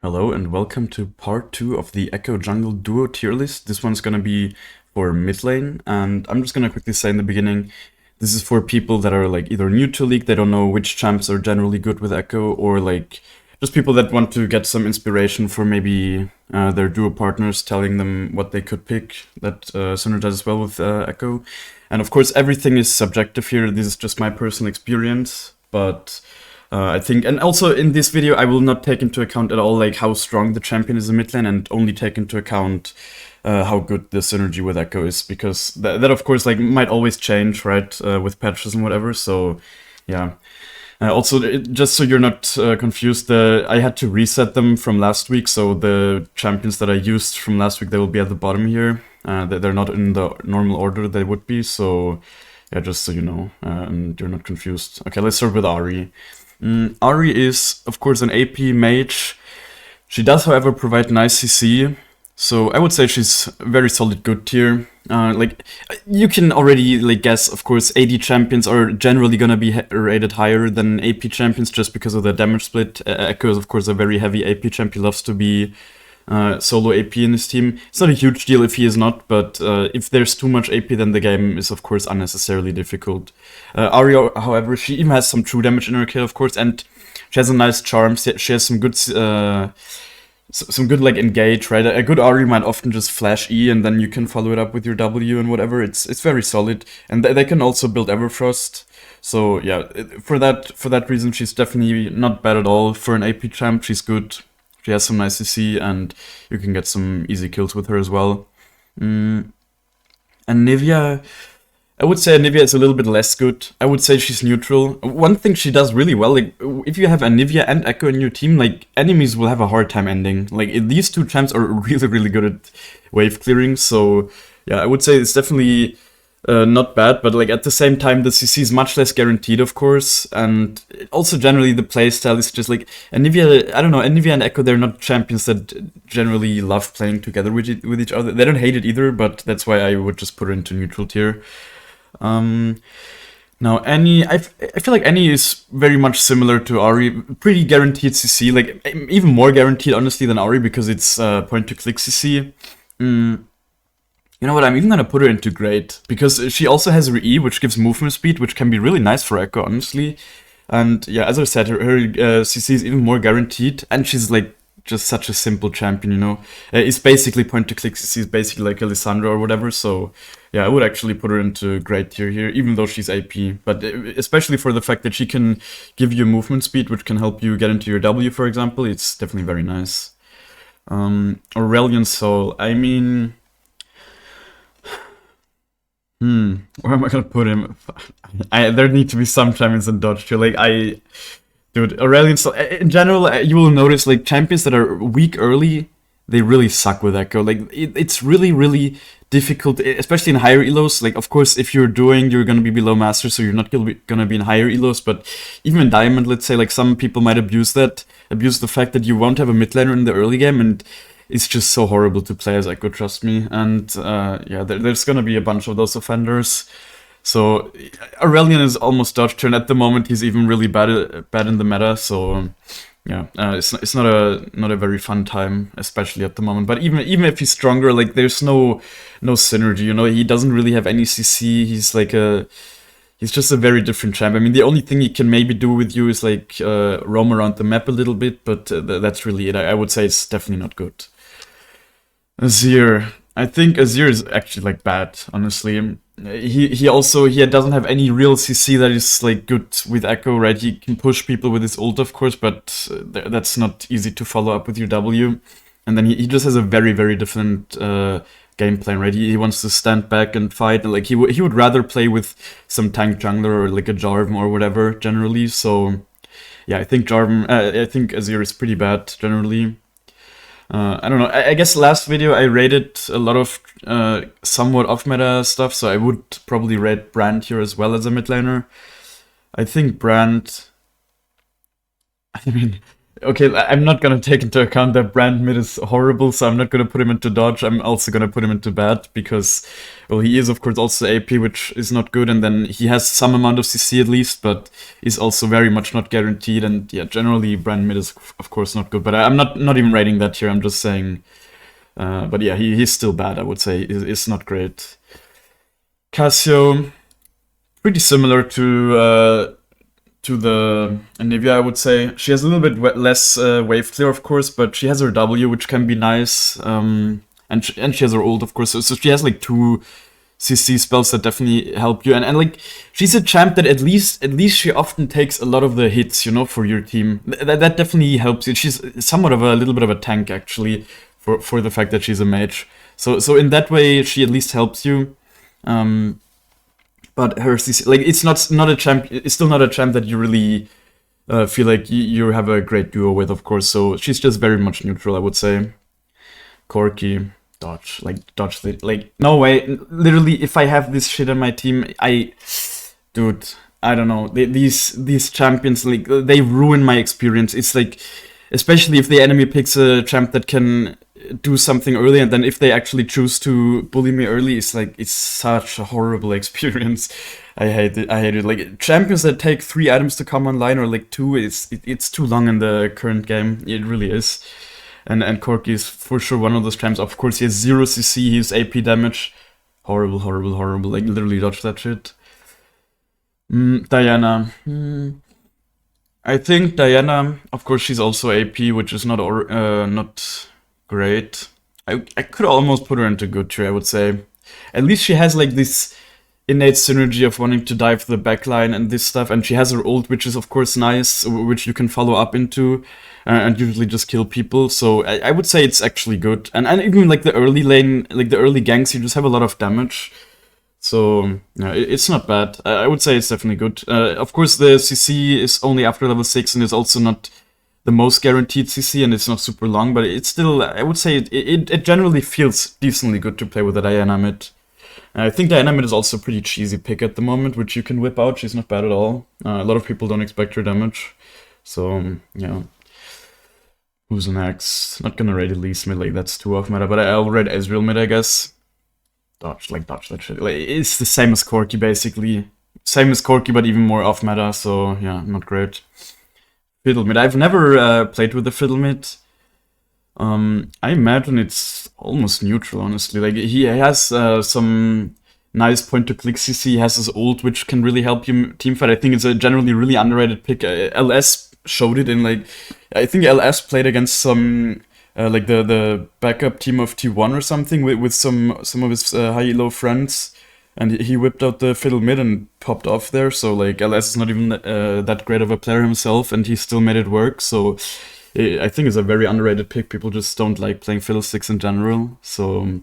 Hello and welcome to part 2 of the Ekko Jungle Duo Tier list. This one's gonna be for mid lane, and I'm just gonna quickly say in the beginning, this is for people that are like either new to League, they don't know which champs are generally good with Ekko, or like just people that want to get some inspiration for maybe their duo partners telling them what they could pick that synergizes well with Ekko. And of course, everything is subjective here. This is just my personal experience, but I think, and also in this video, I will not take into account at all like how strong the champion is in mid lane, and only take into account how good the synergy with Ekko is, because that of course like might always change, right, with patches and whatever. So yeah. Also, just so you're not confused, I had to reset them from last week, so the champions that I used from last week, they will be at the bottom here. They're not in the normal order they would be, so yeah, just so you know, and you're not confused. Okay, let's start with Ahri. Ahri is, of course, an AP mage. She does, however, provide nice CC, so I would say she's very solid good tier. Like, you can already like guess, of course, AD champions are generally gonna be rated higher than AP champions just because of the damage split. Ekko is, of course, a very heavy AP champ. He loves to be solo AP in his team. It's not a huge deal if he is not, but if there's too much AP, then the game is, of course, unnecessarily difficult. Ahri, however, she even has some true damage in her kill, of course, and she has a nice charm. She has some good like engage, right? A good Ahri might often just flash E and then you can follow it up with your W and whatever. It's very solid, and they can also build Everfrost. So yeah, for that reason, she's definitely not bad at all for an AP champ. She's good. She has some nice CC, and you can get some easy kills with her as well. And Nivea, I would say Nivea is a little bit less good. I would say she's neutral. One thing she does really well, like if you have Nivea and Ekko in your team, like enemies will have a hard time ending. Like these two champs are really good at wave clearing. So yeah, I would say it's definitely not bad, but like at the same time, the CC is much less guaranteed, of course, and also generally the playstyle is just like Nivea. I don't know, Nivea and Ekko, they're not champions that generally love playing together with each other. They don't hate it either, but that's why I would just put her into neutral tier. Now Annie, I feel like Annie is very much similar to Ahri, pretty guaranteed CC, like even more guaranteed honestly than Ahri because it's point to click CC. You know what, I'm even gonna put her into great, because she also has her E, which gives movement speed, which can be really nice for Ekko, honestly. And yeah, as I said, her CC is even more guaranteed, and she's like just such a simple champion, you know. It's basically point to click CC, is basically like Alessandra or whatever, so yeah, I would actually put her into great tier here, even though she's AP. But especially for the fact that she can give you movement speed, which can help you get into your W, for example, it's definitely very nice. Aurelion Soul, I mean... where am I gonna put him? There need to be some champions in dodge too. Like dude, Aurelion. So in general, you will notice like champions that are weak early, they really suck with Ekko. Like it's really difficult, especially in higher elos. Like of course, if you're gonna be below master, so you're not gonna be in higher elos. But even in diamond, let's say, like some people might abuse the fact that you won't have a mid laner in the early game, and it's just so horrible to play as Ekko, trust me. And yeah, there's gonna be a bunch of those offenders. So Aurelion is almost dodge turn at the moment. He's even really bad in the meta. So yeah, it's not a very fun time, especially at the moment. But even if he's stronger, like there's no synergy. You know, he doesn't really have any CC. He's just a very different champ. I mean, the only thing he can maybe do with you is like roam around the map a little bit, but that's really it. I would say it's definitely not good. Azir. I think Azir is actually like bad, honestly. He doesn't have any real CC that is like good with Ekko, right? He can push people with his ult, of course, but that's not easy to follow up with your W. And then he just has a very different game plan, right? He wants to stand back and fight. Like he would rather play with some tank jungler or like a Jarvan or whatever generally. So yeah, I think Azir is pretty bad generally. I don't know. I guess last video I rated a lot of somewhat off-meta stuff, so I would probably rate Brand here as well as a mid laner. I think Brand... I mean, Okay, I'm not gonna take into account that Brand mid is horrible, so I'm not gonna put him into dodge. I'm also gonna put him into bad because, well, he is of course also AP, which is not good, and then he has some amount of CC at least, but is also very much not guaranteed. And yeah, generally Brand mid is of course not good. But I'm not even rating that here. I'm just saying. But yeah, he's still bad. I would say is not great. Casio, pretty similar to the Anivia, I would say. She has a little bit less wave clear, of course, but she has her W, which can be nice. And she has her ult, of course. So she has like two CC spells that definitely help you. And like she's a champ that at least she often takes a lot of the hits, you know, for your team. That definitely helps you. She's somewhat of a little bit of a tank actually for the fact that she's a mage. So in that way, she at least helps you. But her CC, like it's not a champ. It's still not a champ that you really feel like you have a great duo with, of course. So she's just very much neutral, I would say. Corki, dodge, like no way. Literally, if I have this shit on my team, dude, I don't know. These champions, like they ruin my experience. It's like, especially if the enemy picks a champ that can do something early, and then if they actually choose to bully me early, it's like it's such a horrible experience. I hate it. I hate it. Like champions that take 3 items to come online or like 2, it's too long in the current game. It really is. And Corki is for sure one of those champs. Of course, he has 0 CC. He's AP damage. Horrible, horrible, horrible. Like literally dodge that shit. Diana. I think Diana. Of course, she's also AP, which is not great. I could almost put her into good tier, I would say. At least she has like this innate synergy of wanting to dive the backline and this stuff, and she has her ult, which is of course nice, which you can follow up into, and usually just kill people. So I would say it's actually good. And even like the early lane, like the early ganks, you just have a lot of damage. So yeah, it's not bad. I would say it's definitely good. Of course, the CC is only after level 6 and it's also not the most guaranteed CC, and it's not super long, but it's still, I would say it generally feels decently good to play with the Diana mid. I think Diana mid is also a pretty cheesy pick at the moment, which you can whip out. She's not bad at all. A lot of people don't expect her damage. So yeah. Who's next? Not gonna rate Elise mid, like that's too off meta, but I'll rate Ezreal mid, I guess. Dodge that shit. Like, it's the same as Corki, basically. Same as Corki, but even more off meta, so yeah, not great. Fiddle mid. I've never played with the fiddle mid. I imagine it's almost neutral, honestly. Like, he has some nice point-to-click CC. He has his ult, which can really help you teamfight. I think it's a generally really underrated pick. LS showed it in, like... I think LS played against some... like the backup team of T1 or something with some of his high elo friends, and he whipped out the fiddle mid and popped off there. So like LS is not even that great of a player himself, and he still made it work. So I think it's a very underrated pick. People just don't like playing fiddlesticks in general. So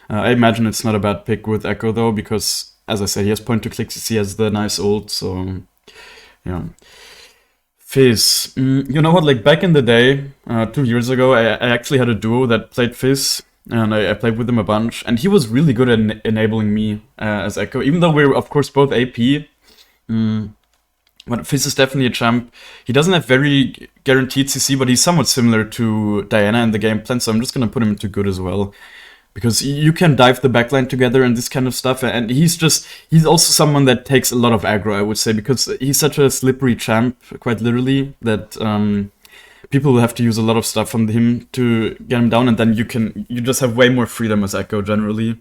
I imagine it's not a bad pick with Ekko though, because as I said, he has point to click, he has the nice ult. So yeah. Fizz. You know what, like back in the day, 2 years ago, I actually had a duo that played Fizz, and I played with him a bunch, and he was really good at enabling me as Ekko, even though we're of course both AP. But Fizz is definitely a champ. He doesn't have very guaranteed CC, but he's somewhat similar to Diana in the game plan, so I'm just gonna put him into good as well. Because you can dive the backline together and this kind of stuff, and he's also someone that takes a lot of aggro, I would say, because he's such a slippery champ, quite literally, that people will have to use a lot of stuff from him to get him down, and then you just have way more freedom as Ekko generally.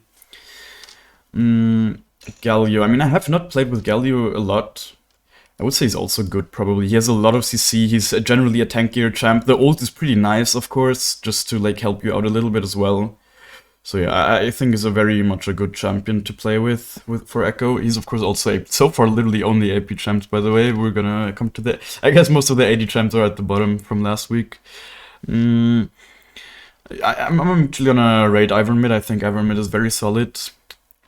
Galio, I mean, I have not played with Galio a lot. I would say he's also good, probably. He has a lot of CC, he's generally a tankier champ. The ult is pretty nice, of course, just to like help you out a little bit as well. So yeah, I think he's a very much a good champion to play with for Ekko. He's of course also so far literally only AP champs, by the way. We're gonna come to the... I guess most of the AD champs are at the bottom from last week. I'm actually gonna rate Ivern mid. I think Ivern mid is very solid.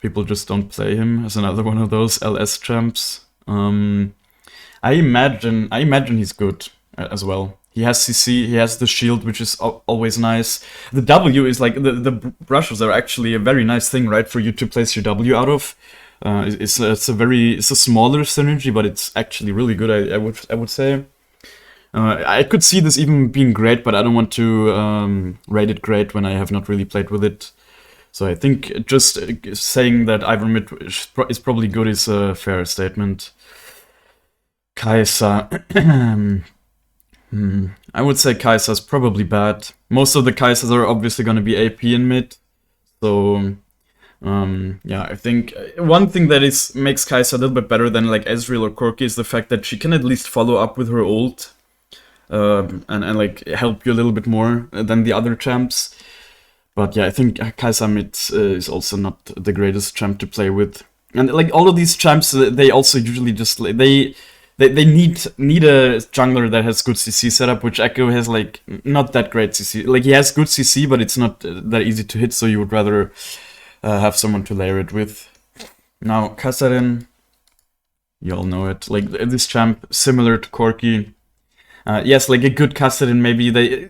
People just don't play him as another one of those LS champs. I imagine he's good as well. He has CC, he has the shield, which is always nice. The W is like, the brushes are actually a very nice thing, right, for you to place your W out of. It's a smaller synergy, but it's actually really good, I would say. I could see this even being great, but I don't want to rate it great when I have not really played with it. So I think just saying that Iron Mid is probably good is a fair statement. Kai'Sa. I would say Kai'Sa's probably bad. Most of the Kaisas are obviously going to be AP in mid. So, yeah, I think one thing that makes Kai'Sa a little bit better than like Ezreal or Corki is the fact that she can at least follow up with her ult and like help you a little bit more than the other champs. But yeah, I think Kai'Sa mid is also not the greatest champ to play with. And like all of these champs, they also usually just they need a jungler that has good CC setup, which Ekko has like not that great CC. Like he has good CC, but it's not that easy to hit, so you would rather have someone to layer it with. Now Kassadin, you all know it. Like this champ, similar to Corki. Yes, like a good Kassadin, maybe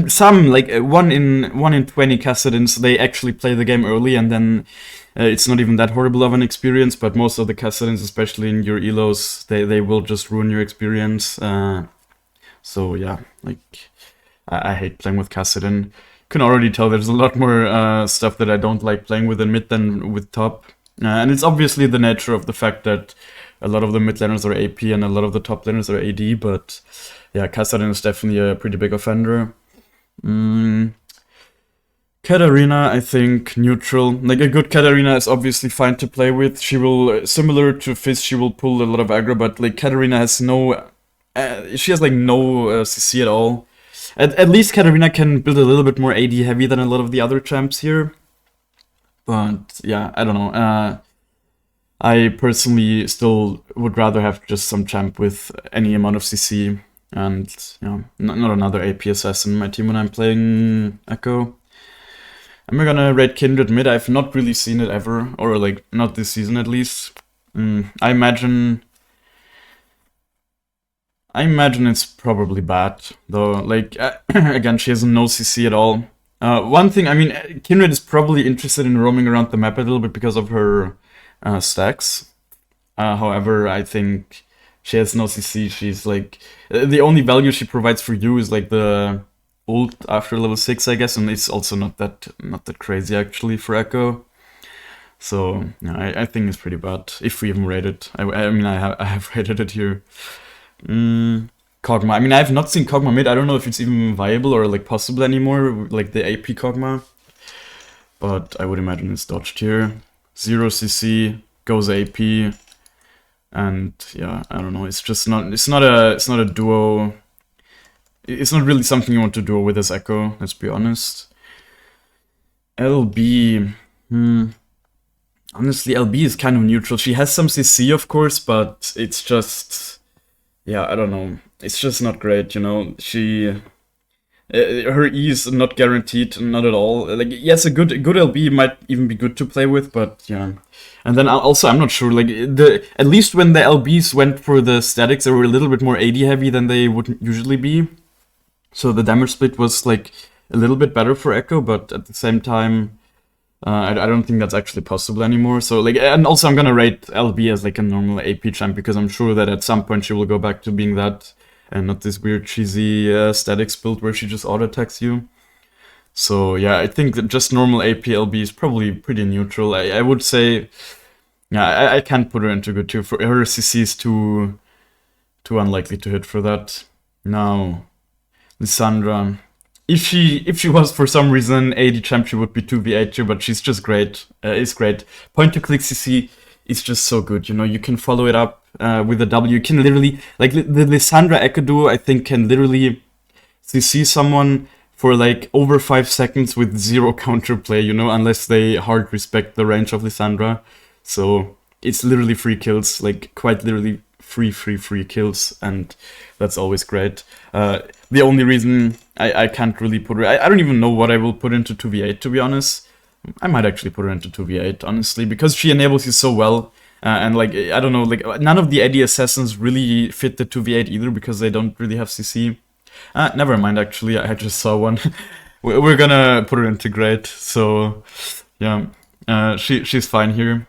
some like 1 in 20 Kassadins, they actually play the game early, and then it's not even that horrible of an experience. But most of the Kassadins, especially in your elos, they will just ruin your experience. So yeah, like I hate playing with Kassadin. You can already tell there's a lot more stuff that I don't like playing with in mid than with top, and it's obviously the nature of the fact that a lot of the mid laners are AP and a lot of the top laners are AD, but yeah, Kassadin is definitely a pretty big offender. Katarina, I think, neutral. Like, a good Katarina is obviously fine to play with. She will, similar to Fizz, she will pull a lot of aggro, but like, Katarina has no... she has like no CC at all. At least Katarina can build a little bit more AD heavy than a lot of the other champs here. But yeah, I don't know. I personally still would rather have just some champ with any amount of CC and, you know, not another AP assassin in my team when I'm playing Ekko. And we're gonna rate Kindred mid. I've not really seen it ever, or like not this season at least. I imagine it's probably bad though. Like again, she has no CC at all. One thing, I mean, Kindred is probably interested in roaming around the map a little bit because of her stacks. However, I think she has no CC. She's like the only value she provides for you is like the ult after level 6, I guess, and it's also not that crazy actually for Ekko. So yeah, I think it's pretty bad if we even rate it. I mean, I have rated it here. Kog'Maw. I mean, I have not seen Kog'Maw mid. I don't know if it's even viable or like possible anymore, like the AP Kog'Maw. But I would imagine it's dodged here. 0 CC, goes AP, and yeah, I don't know. It's just not. It's not a duo. It's not really something you want to duo with as Ekko. Let's be honest. LB. Honestly, LB is kind of neutral. She has some CC, of course, but it's just, yeah, I don't know. It's just not great, you know. Her E is not guaranteed, not at all. Like, yes, a good LB might even be good to play with, but yeah. And then also, I'm not sure. Like, at least when the LBs went for the statics, they were a little bit more AD heavy than they would usually be. So the damage split was like a little bit better for Ekko, but at the same time, I don't think that's actually possible anymore. So like, and also I'm gonna rate LB as like a normal AP champ because I'm sure that at some point she will go back to being that and not this weird cheesy statics build where she just auto attacks you. So yeah, I think that just normal AP LB is probably pretty neutral. I would say, yeah, I can't put her into good tier. For her CC is too unlikely to hit for that. Now, Lissandra. If she was for some reason AD champ, she would be 2v8 here, but she's just great. Is great. Point to click CC is just so good. You know, you can follow it up with a W. You can literally, like the Lissandra Ekko duo, I think can literally CC someone for like over 5 seconds with 0 counterplay, you know, unless they hard respect the range of Lissandra. So it's literally free kills, like quite literally free kills, and that's always great. The only reason I can't really put her... I don't even know what I will put into 2v8, to be honest. I might actually put her into 2v8, honestly, because she enables you so well. And like, I don't know, like none of the AD assassins really fit the 2v8 either because they don't really have CC. Never mind, actually, I just saw one. We're gonna put her into great, so yeah, she's fine here.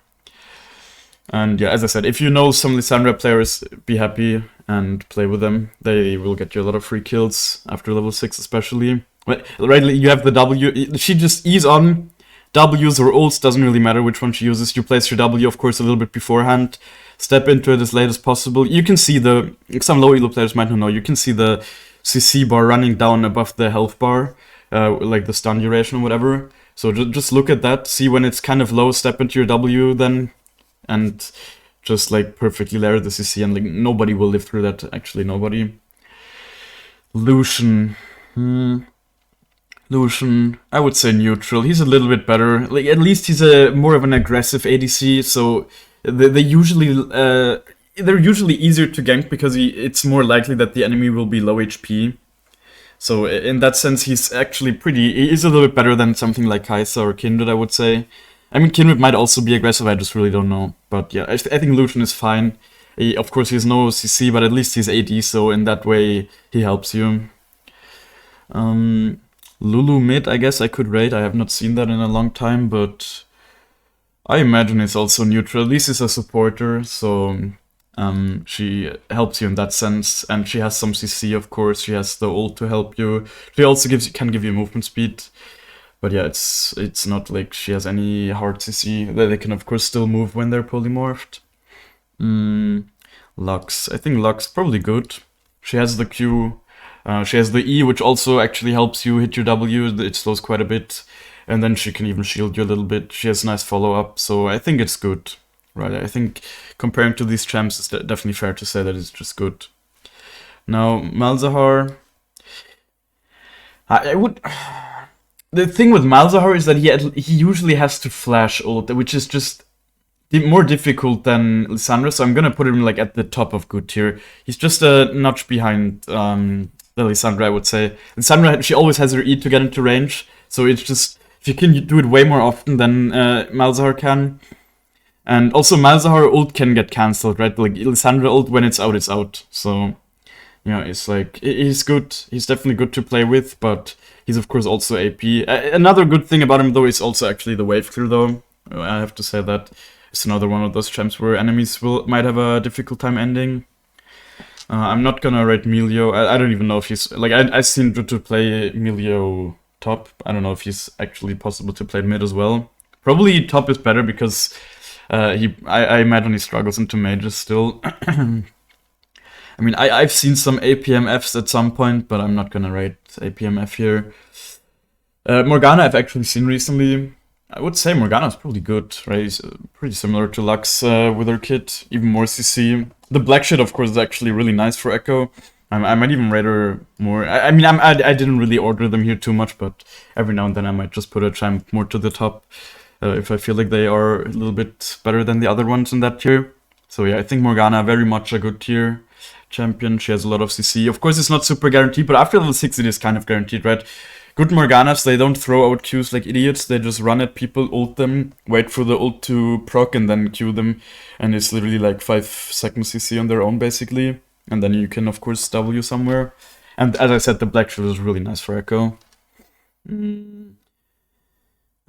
And yeah, as I said, if you know some Lissandra players, be happy. and play with them. They will get you a lot of free kills after level 6 especially. Right, you have the W, she just E's on, W's or ults, doesn't really matter which one she uses. You place your W, of course, a little bit beforehand. Step into it as late as possible. You can see some low elo players might not know, you can see the CC bar running down above the health bar, like the stun duration or whatever. So just look at that, see when it's kind of low, step into your W then, and just like perfectly layer the CC, and like nobody will live through that, actually nobody. Lucian. Lucian, I would say neutral. He's a little bit better. Like, at least he's a more of an aggressive ADC, so they're usually easier to gank because it's more likely that the enemy will be low HP. So in that sense, he's actually he's a little bit better than something like Kai'Sa or Kindred, I would say. I mean, Kindred might also be aggressive, I just really don't know. But yeah, I think Lucian is fine. Of course, he has no CC, but at least he's AD, so in that way, he helps you. Lulu mid, I guess I could rate. I have not seen that in a long time, but I imagine it's also neutral. At least it's a supporter, so she helps you in that sense. And she has some CC, of course. She has the ult to help you. She also can give you movement speed. But yeah, it's not like she has any hard CC. They can, of course, still move when they're polymorphed. Lux. I think Lux probably good. She has the Q. She has the E, which also actually helps you hit your W. It slows quite a bit. And then she can even shield you a little bit. She has nice follow-up, so I think it's good. Right, I think comparing to these champs, it's definitely fair to say that it's just good. Now, Malzahar. I would... The thing with Malzahar is that he usually has to flash ult, which is just more difficult than Lissandra, so I'm gonna put him like at the top of good tier. He's just a notch behind the Lissandra, I would say. Lissandra, she always has her E to get into range, so it's just, she can do it way more often than Malzahar can. And also Malzahar ult can get cancelled, right? Like Lissandra ult, when it's out. So, yeah, it's like, he's good. He's definitely good to play with, but he's of course also AP. Another good thing about him though is also actually the wave clear though. I have to say that it's another one of those champs where enemies might have a difficult time ending. I'm not gonna rate Milio. I don't even know if he's, like, I've seen Drutu play Milio top. I don't know if he's actually possible to play mid as well. Probably top is better because I imagine he struggles into mages still. I mean, I've seen some APMFs at some point, but I'm not gonna rate APMF here. Morgana I've actually seen recently. I would say Morgana's probably good, right? It's pretty similar to Lux with her kit, even more CC. The black shit, of course, is actually really nice for Ekko. I might even rate her more. I mean, I didn't really order them here too much, but every now and then I might just put a champ more to the top if I feel like they are a little bit better than the other ones in that tier. So yeah, I think Morgana very much a good tier champion. She has a lot of CC. Of course, it's not super guaranteed, but after level 6 it is kind of guaranteed, right? Good Morganas, they don't throw out Qs like idiots, they just run at people, ult them, wait for the ult to proc, and then Q them, and it's literally like 5 seconds CC on their own, basically. And then you can, of course, W somewhere. And as I said, the black shield is really nice for Ekko.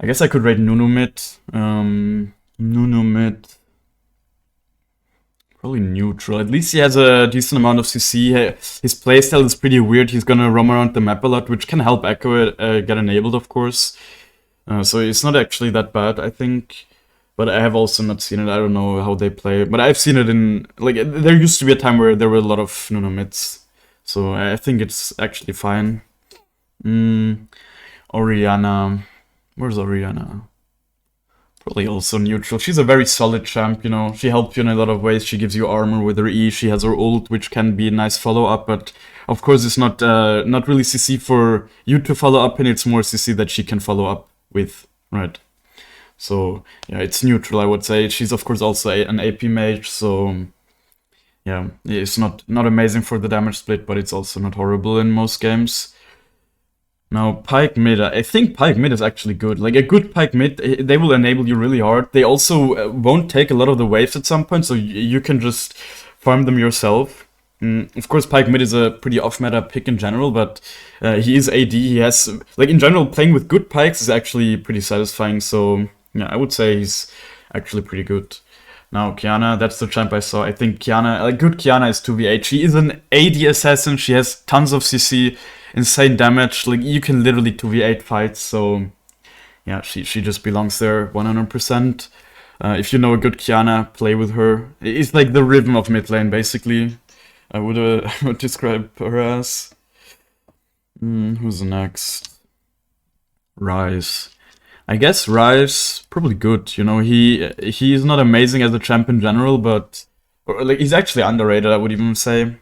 I guess I could rate Nunu mid. Nunu mid. Probably neutral. At least he has a decent amount of CC. His playstyle is pretty weird. He's gonna roam around the map a lot, which can help Ekko get enabled, of course. So it's not actually that bad, I think. But I have also not seen it. I don't know how they play. But I've seen it in... Like, there used to be a time where there were a lot of Nunu mids. So I think it's actually fine. Orianna. Where's Orianna? Probably also neutral. She's a very solid champ, you know. She helps you in a lot of ways. She gives you armor with her E. She has her ult, which can be a nice follow-up. But of course, it's not really CC for you to follow up in. It's more CC that she can follow up with, right? So yeah, it's neutral, I would say. She's of course also an AP mage, so yeah, it's not amazing for the damage split, but it's also not horrible in most games. Now, Pyke mid, I think Pyke mid is actually good. Like, a good Pyke mid, they will enable you really hard. They also won't take a lot of the waves at some point, so you can just farm them yourself. Of course, Pyke mid is a pretty off-meta pick in general, but he is AD. He has, like, in general, playing with good Pykes is actually pretty satisfying, so yeah, I would say he's actually pretty good. Now Kiana, that's the champ I saw. I think Kiana, like good Kiana is 2v8. She is an AD assassin. She has tons of CC, insane damage. Like you can literally 2v8 fights. So yeah, she just belongs there 100%. If you know a good Kiana, play with her. It's like the rhythm of mid lane, basically. I would would describe her as. Who's next? Rise. I guess Rise probably good. You know, he's not amazing as a champ in general, but or, like he's actually underrated. I would even say.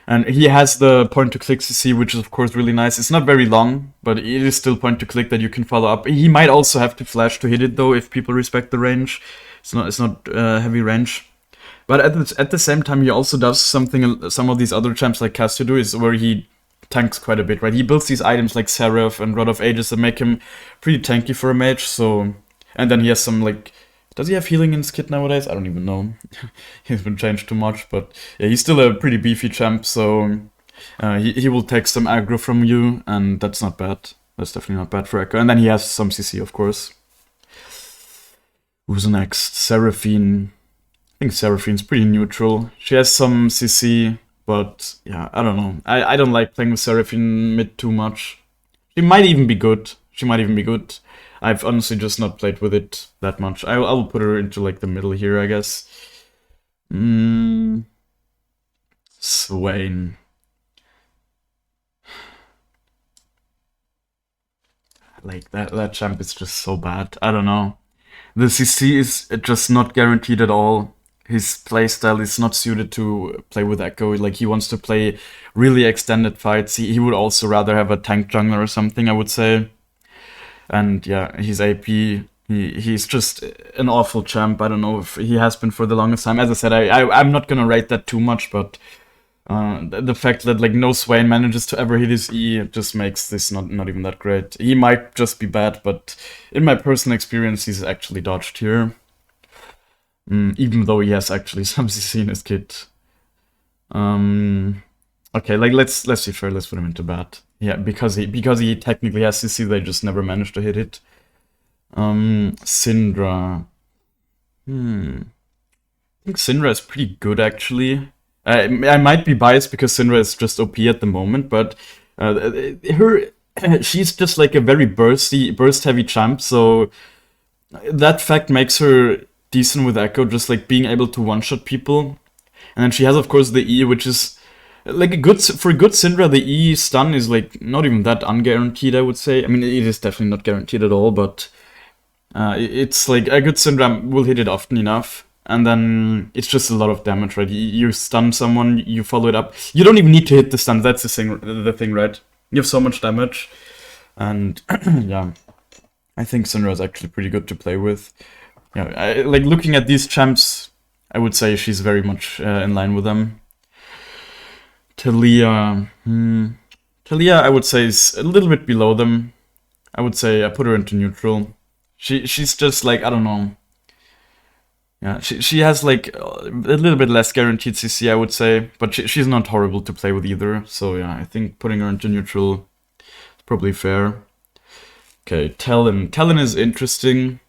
And he has the point-to-click CC, which is of course really nice. It's not very long, but it is still point-to-click that you can follow up. He might also have to flash to hit it though, if people respect the range. It's not heavy range. But at the same time, he also does something some of these other champs like Cassio do, is where he tanks quite a bit, right? He builds these items like Seraph and Rod of Ages that make him pretty tanky for a mage. So, and then he has some like. Does he have healing in his kit nowadays? I don't even know. He's been changed too much, but yeah, he's still a pretty beefy champ, so he will take some aggro from you, and that's not bad. That's definitely not bad for Ekko. And then he has some CC, of course. Who's next? Seraphine. I think Seraphine's pretty neutral. She has some CC, but yeah, I don't know. I don't like playing with Seraphine mid too much. She might even be good. I've honestly just not played with it that much. I'll put her into like the middle here, I guess. Swain. Like that champ is just so bad. I don't know. The CC is just not guaranteed at all. His playstyle is not suited to play with Ekko. Like he wants to play really extended fights. He would also rather have a tank jungler or something, I would say. And yeah, his AP, he's just an awful champ. I don't know if he has been for the longest time. As I said, I'm not gonna rate that too much, but the fact that like no Swain manages to ever hit his E just makes this not even that great. He might just be bad, but in my personal experience, he's actually dodged here. Even though he has actually some CC in his kit. Okay, like let's be fair, let's put him into bad. Yeah, because he technically has CC, they just never managed to hit it. Syndra. I think Syndra is pretty good actually. I might be biased because Syndra is just OP at the moment, but she's just like a very burst heavy champ, so that fact makes her decent with Ekko, just like being able to one-shot people. And then she has of course the E, which is like for a good Syndra, the E stun is like not even that unguaranteed, I would say. I mean, it is definitely not guaranteed at all, but it's like a good Syndra will hit it often enough, and then it's just a lot of damage, right? You stun someone, you follow it up. You don't even need to hit the stun. That's the thing, right? You have so much damage, and yeah, I think Syndra is actually pretty good to play with. Yeah, like looking at these champs, I would say she's very much in line with them. Talia, I would say is a little bit below them. I would say I put her into neutral. She's just like, I don't know. Yeah, she has like a little bit less guaranteed CC, I would say, but she's not horrible to play with either. So yeah, I think putting her into neutral is probably fair. Okay, Talon. Talon is interesting.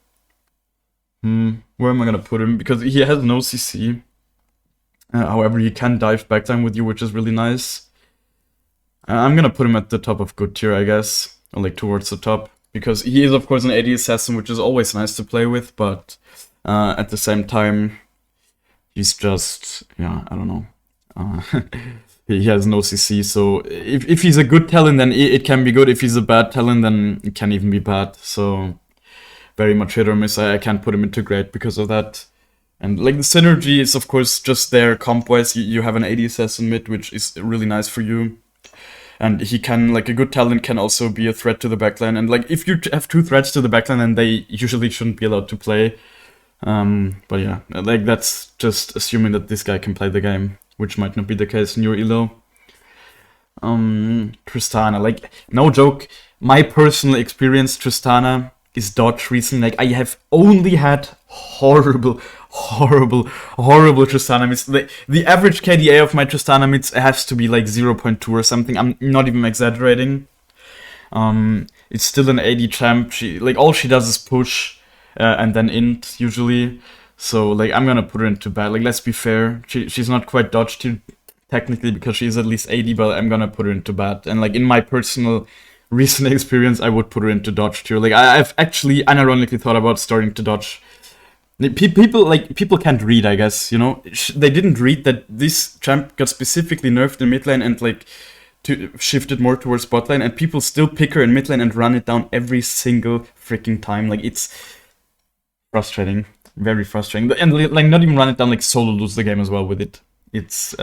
Where am I gonna put him? Because he has no CC. However, he can dive backline with you, which is really nice. I'm gonna put him at the top of good tier, I guess. Or like towards the top. Because he is, of course, an AD assassin, which is always nice to play with. But at the same time, he's just... yeah, I don't know. He has no CC, so if he's a good talent, then it can be good. If he's a bad talent, then it can even be bad. So very much hit or miss. I can't put him into great because of that. And like the synergy is of course just there comp-wise. You have an AD assassin mid, which is really nice for you. And he can, like a good talent can also be a threat to the backline. And like if you have two threats to the backline, then they usually shouldn't be allowed to play. But yeah, like that's just assuming that this guy can play the game, which might not be the case in your elo. Tristana, like no joke, my personal experience Tristana is dodge recently. Like I have only had horrible Tristana mids. The average KDA of my Tristana mids has to be like 0.2 or something. I'm not even exaggerating. It's still an AD champ. She like all she does is push and then int usually. So like I'm gonna put her into bad. Like let's be fair, she's not quite dodge tier technically because she's at least 80, but I'm gonna put her into bad. And like in my personal recent experience, I would put her into dodge tier. Like I've actually unironically thought about starting to dodge. People can't read, I guess, you know. They didn't read that this champ got specifically nerfed in mid lane and like shifted more towards bot lane, and people still pick her in mid lane and run it down every single freaking time. Like it's frustrating, very frustrating, and like not even run it down, like solo lose the game as well with it. It's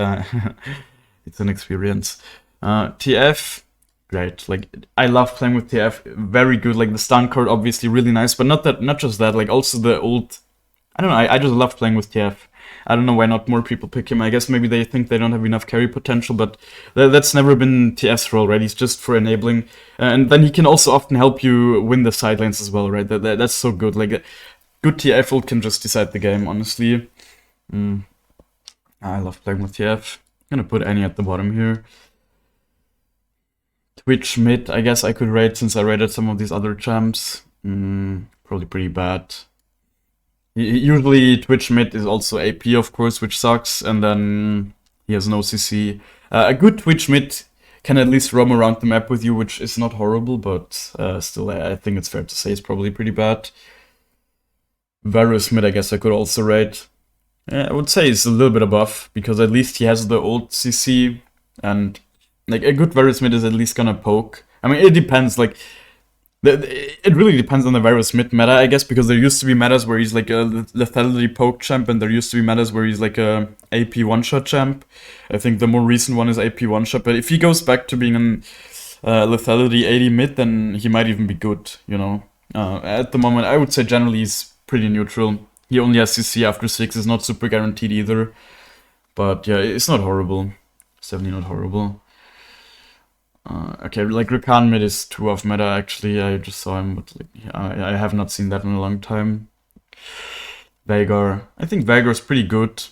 it's an experience. TF, great. Like I love playing with TF, very good. Like the stun card, obviously really nice, but not just that. Like also the old. I don't know. I just love playing with TF. I don't know why not more people pick him. I guess maybe they think they don't have enough carry potential, but that's never been TF's role, right? He's just for enabling, and then he can also often help you win the side lanes as well, right? That's so good. Like good TF ult can just decide the game, honestly. I love playing with TF. I'm gonna put Annie at the bottom here. Twitch mid, I guess I could rate since I rated some of these other champs. Probably pretty bad. Usually Twitch mid is also AP, of course, which sucks, and then he has no CC. A good Twitch mid can at least roam around the map with you, which is not horrible, but still, I think it's fair to say it's probably pretty bad. Varus mid, I guess I could also rate. I would say he's a little bit above, because at least he has the old CC, and like a good Varus mid is at least gonna poke. I mean, it depends, like, it really depends on the Varus mid meta, I guess, because there used to be metas where he's like a lethality poke champ, and there used to be metas where he's like a AP one-shot champ. I think the more recent one is AP one-shot, but if he goes back to being an lethality 80 mid, then he might even be good, you know. At the moment, I would say generally he's pretty neutral. He only has CC after 6, is not super guaranteed either. But yeah, it's not horrible. It's definitely not horrible. Okay, like Rakan mid is 2 off meta actually. I just saw him, but like, I have not seen that in a long time. Veigar. I think Veigar's pretty good.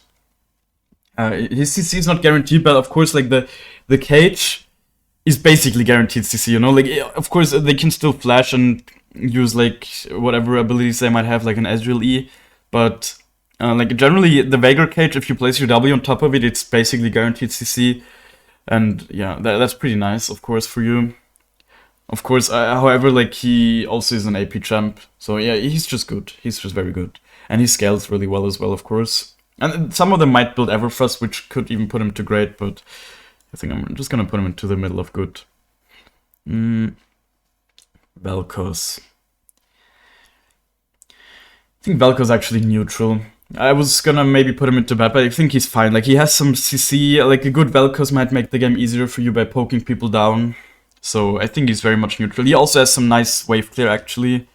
His CC is not guaranteed, but of course, like the cage is basically guaranteed CC, you know? Like, of course, they can still flash and use like whatever abilities they might have, like an Ezreal E. But like generally, the Veigar cage, if you place your W on top of it, it's basically guaranteed CC. And yeah, that's pretty nice, of course, for you. Of course, however, like he also is an AP champ. So yeah, he's just good. He's just very good. And he scales really well as well, of course. And some of them might build Everfrost, which could even put him to great, but I think I'm just gonna put him into the middle of good. Vel'Koz. I think Vel'Koz's actually neutral. I was gonna maybe put him into bad, but I think he's fine. Like, he has some CC, like a good Vel'Koz might make the game easier for you by poking people down. So I think he's very much neutral. He also has some nice wave clear, actually.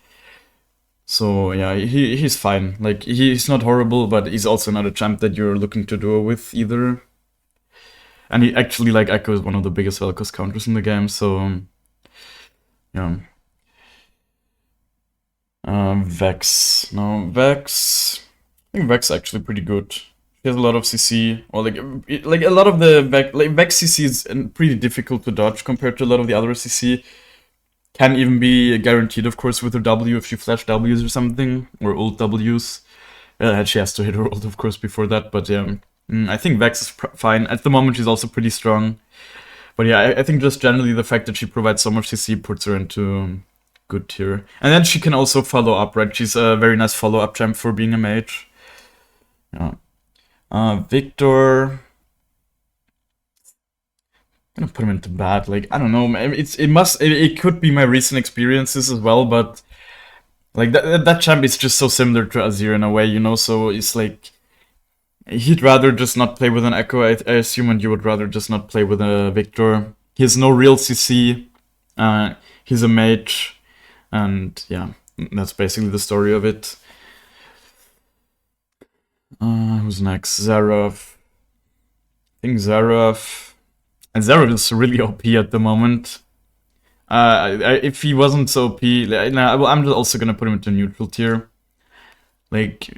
So yeah, he's fine. Like, he's not horrible, but he's also not a champ that you're looking to duo with either. And he actually, like, Ekko is one of the biggest Vel'Koz counters in the game, so yeah. Vex. No, Vex. I think Vex is actually pretty good. She has a lot of CC, or like a lot of the Vex CC is pretty difficult to dodge compared to a lot of the other CC. Can even be guaranteed, of course, with her W if you flash Ws or something, or ult Ws. She has to hit her ult, of course, before that, but yeah. I think Vex is fine. At the moment, she's also pretty strong. But yeah, I think just generally the fact that she provides so much CC puts her into good tier. And then she can also follow up, right? She's a very nice follow-up champ for being a mage. Yeah. Victor. I'm gonna put him into bad. Like, I don't know. It could be my recent experiences as well, but like that champ is just so similar to Azir in a way, you know. So it's like he'd rather just not play with an Ekko, I assume, and you would rather just not play with a Victor. He has no real CC. He's a mage, and yeah, that's basically the story of it. Who's next? Xerath. I think Xerath. And Xerath is really OP at the moment. If he wasn't so OP, I'm also gonna put him into neutral tier. Like,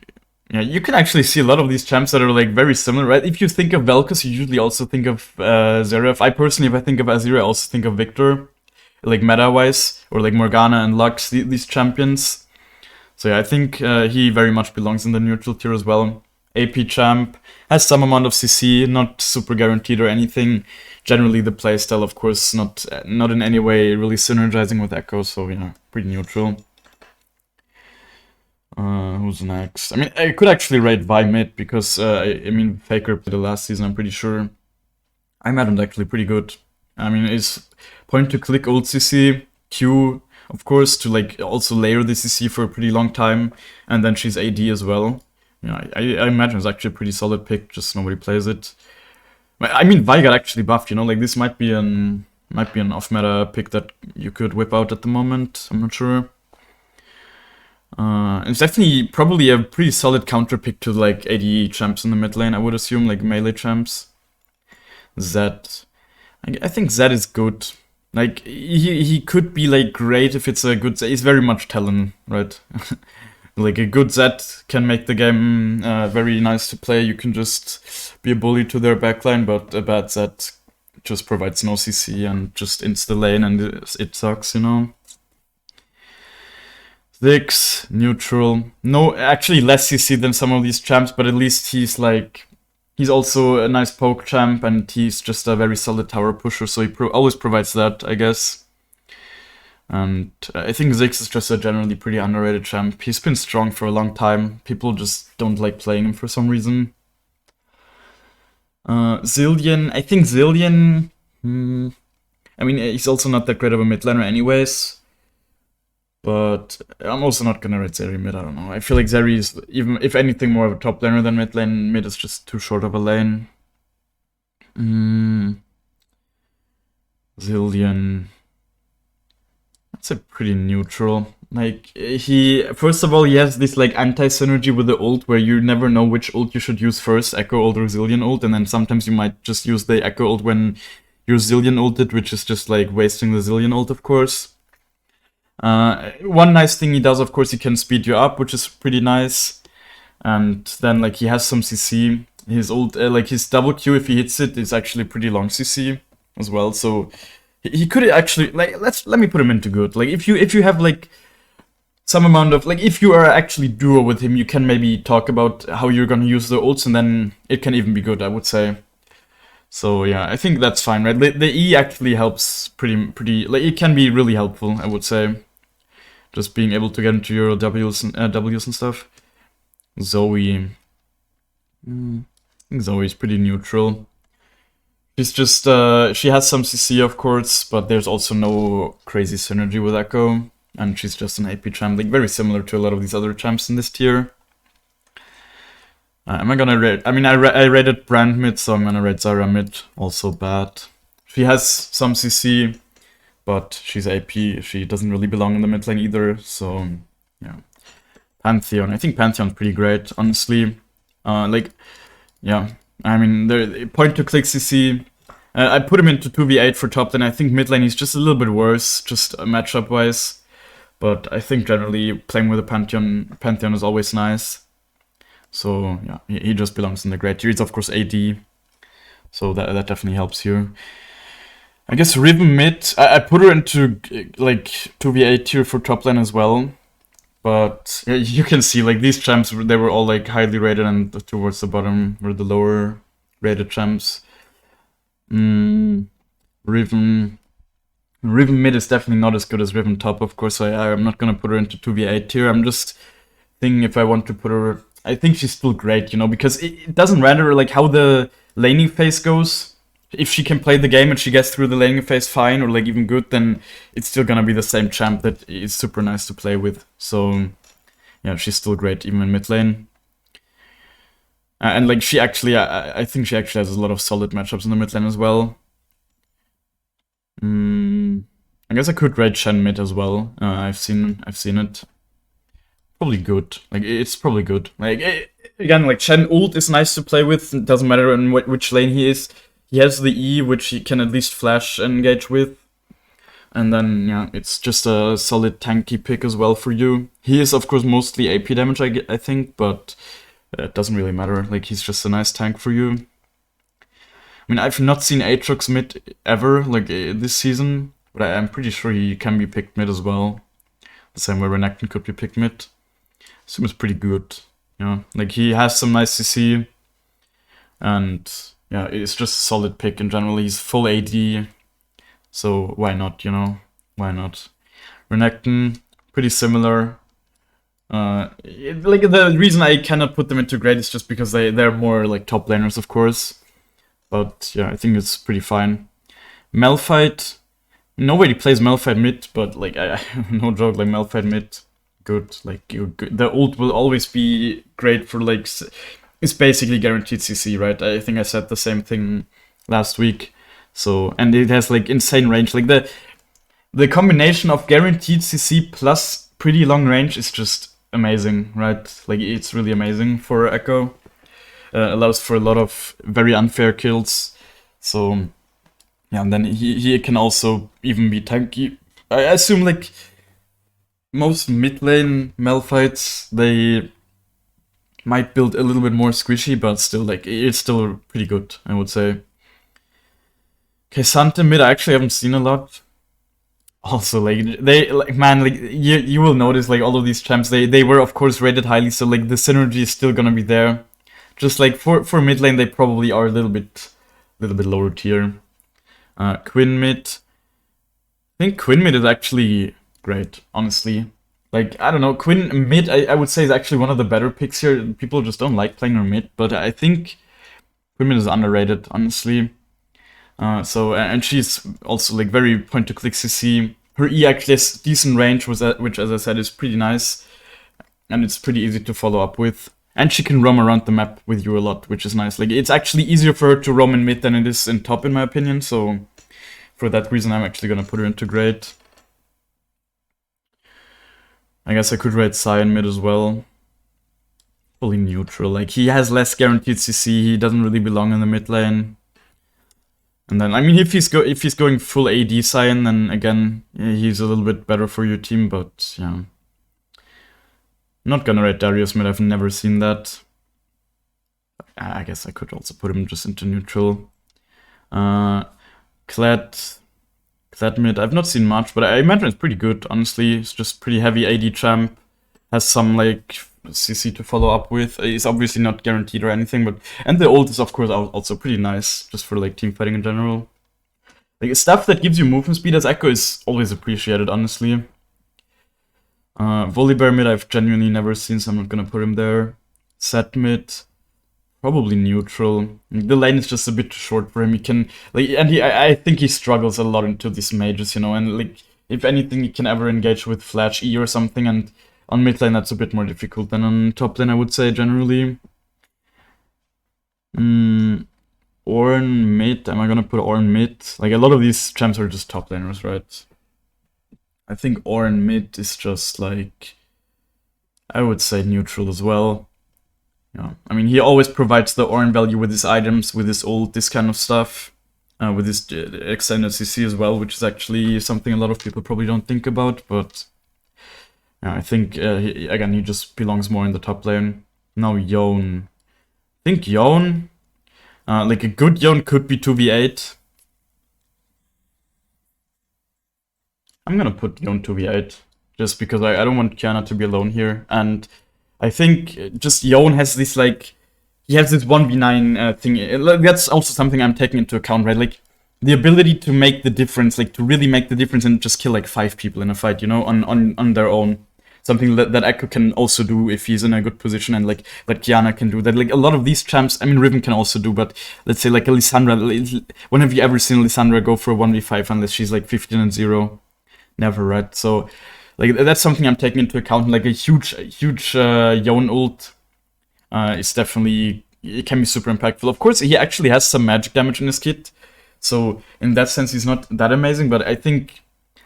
yeah, you can actually see a lot of these champs that are like very similar, right? If you think of Vel'Koz, you usually also think of Xerath. I personally, if I think of Azir, I also think of Victor, like meta-wise, or like Morgana and Lux, these champions. So yeah, I think he very much belongs in the neutral tier as well. AP champ, has some amount of CC, not super guaranteed or anything. Generally the playstyle, of course, not in any way really synergizing with Ekko, so yeah, pretty neutral. Who's next? I mean, I could actually rate Vi mid because I mean Faker played the last season, I'm pretty sure. I imagined actually pretty good. I mean, it's point to click old CC, Q, of course, to like also layer the CC for a pretty long time, and then she's AD as well. Yeah, I imagine it's actually a pretty solid pick, just nobody plays it. I mean, Vi got actually buffed, you know, like this might be an off-meta pick that you could whip out at the moment, I'm not sure. It's definitely probably a pretty solid counter pick to like AD champs in the mid lane, I would assume, like melee champs. Zed. I think Zed is good. Like, he could be like great if it's a good Zed. He's very much Talon, right? Like a good Zed can make the game very nice to play. You can just be a bully to their backline, but a bad Zed just provides no CC and just insta lane and it sucks, you know? Ziggs, neutral. No, actually less CC than some of these champs, but at least he's like... He's also a nice poke champ, and he's just a very solid tower pusher, so he always provides that, I guess. And I think Ziggs is just a generally pretty underrated champ. He's been strong for a long time. People just don't like playing him for some reason. Zillion, I think Zillion... I mean, he's also not that great of a mid laner anyways. But I'm also not gonna rate Zeri mid, I don't know. I feel like Zeri is, even if anything, more of a top laner than mid lane. Mid is just too short of a lane. Zillion. That's a pretty neutral. Like, first of all, he has this like anti-synergy with the ult where you never know which ult you should use first, Ekko ult or Zillion ult, and then sometimes you might just use the Ekko ult when you're Zillion ulted, which is just like wasting the Zillion ult, of course. One nice thing he does, of course, he can speed you up, which is pretty nice. And then, like, he has some CC. His ult, like, his double Q, if he hits it, is actually pretty long CC as well. So he could actually, like, let me put him into good. Like, if you have, like, some amount of, like, if you are actually duo with him, you can maybe talk about how you're gonna use the ults, and then it can even be good, I would say. So yeah, I think that's fine, right? The E actually helps pretty, like, it can be really helpful, I would say. Just being able to get into your W's and stuff. Zoe. I think Zoe's pretty neutral. She's just, she has some CC, of course, but there's also no crazy synergy with Ekko. And she's just an AP champ, like very similar to a lot of these other champs in this tier. Am I gonna rate? I mean, I rated Brand mid, so I'm gonna rate Zarya mid. Also bad. She has some CC, but she's AP. She doesn't really belong in the mid lane either. So yeah, Pantheon. I think Pantheon's pretty great, honestly. Like, yeah. I mean, the point to click CC. I put him into 2v8 for top lane. I think mid lane he's just a little bit worse, just matchup wise. But I think generally playing with a Pantheon is always nice. So yeah, he just belongs in the great tier. It's of course AD, so that definitely helps here. I guess Riven mid, I put her into like 2v8 tier for top lane as well. But yeah, you can see like these champs, they were all like highly rated, and towards the bottom were the lower rated champs. Riven mid is definitely not as good as Riven top, of course. So I'm not gonna put her into 2v8 tier. I'm just thinking if I want to put her. I think she's still great, you know, because it doesn't matter like how the laning phase goes. If she can play the game and she gets through the laning phase fine or like even good, then it's still gonna be the same champ that is super nice to play with. So yeah, she's still great even in mid lane. And like she actually, I think she actually has a lot of solid matchups in the mid lane as well. I guess I could rate Shen mid as well. I've seen it. Probably good. Like, it's probably good. Like, again, like, Shen ult is nice to play with. It doesn't matter in which lane he is. He has the E, which he can at least flash and engage with. And then, yeah, it's just a solid tanky pick as well for you. He is, of course, mostly AP damage, I think, but it doesn't really matter. Like, he's just a nice tank for you. I mean, I've not seen Aatrox mid ever, like, this season. But I'm pretty sure he can be picked mid as well. The same way Renekton could be picked mid. Seems pretty good. Like he has some nice CC, and yeah, it's just a solid pick in general. He's full AD, so why not? Why not? Renekton, pretty similar. Like the reason I cannot put them into great is just because they're more like top laners, of course. But yeah, I think it's pretty fine. Malphite, nobody plays Malphite mid, but like no joke, like Malphite mid, good. Like the ult will always be great for like it's basically guaranteed CC, right? I think I said the same thing last week. So and it has like insane range. Like the combination of guaranteed CC plus pretty long range is just amazing, right? Like it's really amazing for Ekko. Allows for a lot of very unfair kills. So yeah, and then he can also even be tanky. I assume like most mid lane Malphites, they might build a little bit more squishy, but still like it's still pretty good, I would say. Okay, Santa mid I actually haven't seen a lot. Also, like they like man, like you will notice like all of these champs, they were of course rated highly, so like the synergy is still gonna be there. Just like for mid lane, they probably are a little bit lower tier. Quinn mid, I think Quinn mid is actually great, honestly. Like I don't know, Quinn mid I would say is actually one of the better picks here. People just don't like playing her mid, but I think Quinn mid is underrated, honestly. So and she's also like very point to click CC. Her E actually has decent range, which as I said is pretty nice, and it's pretty easy to follow up with. And she can roam around the map with you a lot, which is nice. Like it's actually easier for her to roam in mid than it is in top, in my opinion. So for that reason, I'm actually gonna put her into great. I guess I could rate Sai in mid as well. Fully neutral. Like he has less guaranteed CC. He doesn't really belong in the mid lane. And then, I mean, if he's going full AD Sion, then again, yeah, he's a little bit better for your team, but yeah. Not gonna rate Darius mid, I've never seen that. I guess I could also put him just into neutral. Kled mid, I've not seen much, but I imagine it's pretty good, honestly. It's just pretty heavy AD champ. Has some, like, CC to follow up with. It's obviously not guaranteed or anything, but... And the ult is, of course, also pretty nice, just for, like, team fighting in general. Like, stuff that gives you movement speed as Ekko is always appreciated, honestly. Volibear mid I've genuinely never seen, so I'm not gonna put him there. Set mid, probably neutral. The lane is just a bit too short for him. He can like, and I think he struggles a lot into these mages, and like if anything, he can ever engage with Flash E or something. And on mid lane that's a bit more difficult than on top lane, I would say generally. Ornn mid, am I gonna put Ornn mid? Like a lot of these champs are just top laners, right? I think Ornn mid is just like, I would say neutral as well. Yeah, I mean, he always provides the Ornn value with his items, with his ult, this kind of stuff. With his extended CC as well, which is actually something a lot of people probably don't think about. But yeah, I think, he just belongs more in the top lane. Now Yone. I think Yone, like a good Yone could be 2v8. I'm gonna put Yone 2v8, just because I don't want Kiana to be alone here. And I think just Yone has this, like, he has this 1v9 thing. That's also something I'm taking into account, right? Like, the ability to make the difference, like, to really make the difference and just kill, like, 5 people in a fight, on their own. Something that Ekko can also do if he's in a good position, and, like, that Kiana can do. That, like, a lot of these champs, I mean, Riven can also do, but let's say, like, a Lissandra, when have you ever seen Lissandra go for a 1v5 unless she's, like, 15-0? Never, right? So, like, that's something I'm taking into account. Like, a huge Yone ult is definitely, it can be super impactful. Of course, he actually has some magic damage in his kit, so in that sense, he's not that amazing. But I think,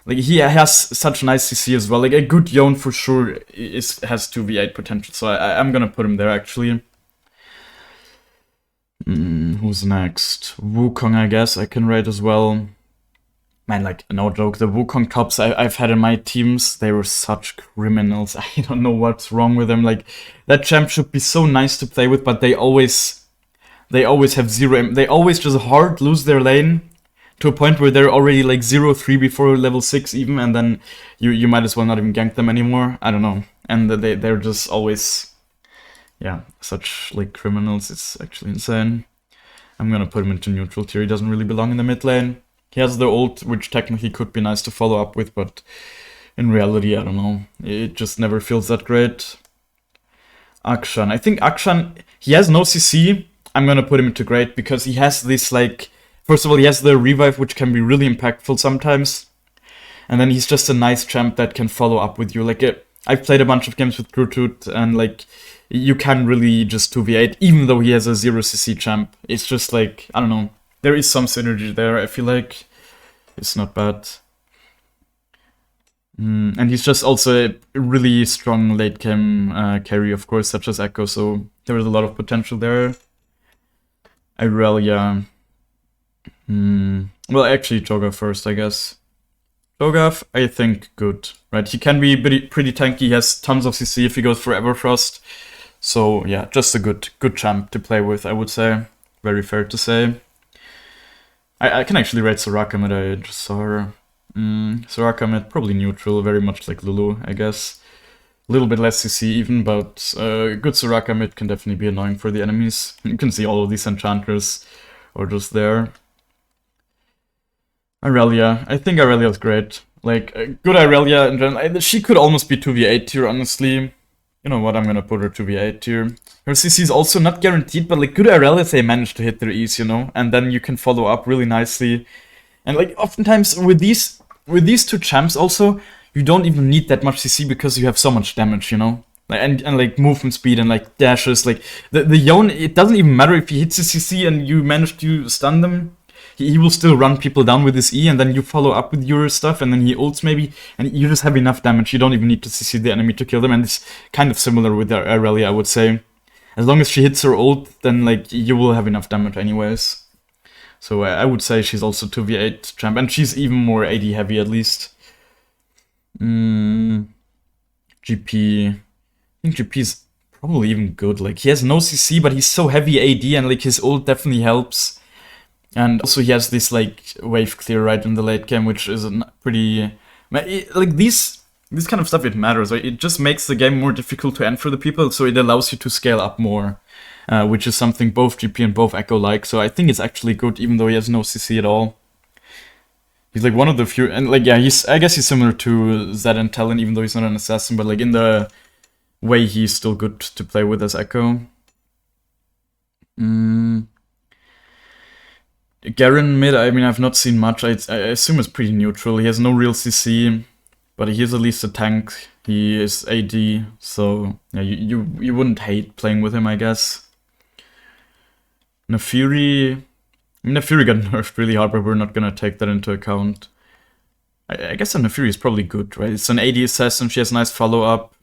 like, he has such nice CC as well. Like, a good Yone for sure has 2v8 potential, so I'm gonna put him there actually. Who's next? Wukong, I guess I can rate as well. Man, like, no joke, the Wukong tops I've had in my teams, they were such criminals. I don't know what's wrong with them. Like, that champ should be so nice to play with, but they always have zero aim. They always just hard lose their lane. to a point where they're already like 0-3 before level 6 even, and then you might as well not even gank them anymore. I don't know. And they're just always, yeah, such like criminals. It's actually insane. I'm gonna put him into neutral tier. He doesn't really belong in the mid lane. He has the ult, which technically could be nice to follow up with, but in reality, I don't know. It just never feels that great. Akshan. I think Akshan, he has no CC. I'm gonna put him into great because he has this like, first of all, he has the revive, which can be really impactful sometimes. And then he's just a nice champ that can follow up with you. Like, I've played a bunch of games with Grutut, and like, you can really just 2v8, even though he has a 0 CC champ. It's just like, I don't know. There is some synergy there, I feel like. It's not bad. And he's just also a really strong late game carry, of course, such as Ekko, so there is a lot of potential there. Irelia. Well, actually, Cho'Gath first, I guess. Cho'Gath, I think, good. Right, he can be pretty tanky, he has tons of CC if he goes for Everfrost. So, yeah, just a good champ to play with, I would say. Very fair to say. I can actually rate Soraka mid, I just saw her. Soraka mid, probably neutral, very much like Lulu, I guess. A little bit less CC even, but good Soraka mid can definitely be annoying for the enemies. You can see all of these enchanters are just there. Irelia, I think Irelia's great. Like, good Irelia in general. She could almost be 2v8 tier, honestly. You know what, I'm gonna put her 2v8 tier. Her CC is also not guaranteed, but like good Irelias, they manage to hit their E's, you know? And then you can follow up really nicely. And like oftentimes with these two champs also, you don't even need that much CC because you have so much damage, you know? Like, and like movement speed and like dashes, like the Yone, it doesn't even matter if he hits the CC and you manage to stun them. He will still run people down with his E, and then you follow up with your stuff, and then he ults maybe, and you just have enough damage. You don't even need to CC the enemy to kill them, and it's kind of similar with Irelia, I would say. As long as she hits her ult, then like you will have enough damage anyways. So I would say she's also 2v8 champ, and she's even more AD heavy at least. GP. I think GP is probably even good. Like, he has no CC, but he's so heavy AD, and like his ult definitely helps. And also he has this like wave clear right in the late game, which is a pretty... Like these kind of stuff, it matters, right? It just makes the game more difficult to end for the people, so it allows you to scale up more. Which is something both GP and both Ekko like, so I think it's actually good, even though he has no CC at all. He's like one of the few... And like, yeah, I guess he's similar to Zed and Talon, even though he's not an assassin, but like in the way he's still good to play with as Ekko. Garen mid, I mean, I've not seen much. I assume it's pretty neutral. He has no real CC, but he is at least a tank. He is AD, so yeah, you wouldn't hate playing with him, I guess. Nefiri... I mean, Nefiri got nerfed really hard, but we're not gonna take that into account. I guess Nefiri is probably good, right? It's an AD assassin, she has nice follow-up.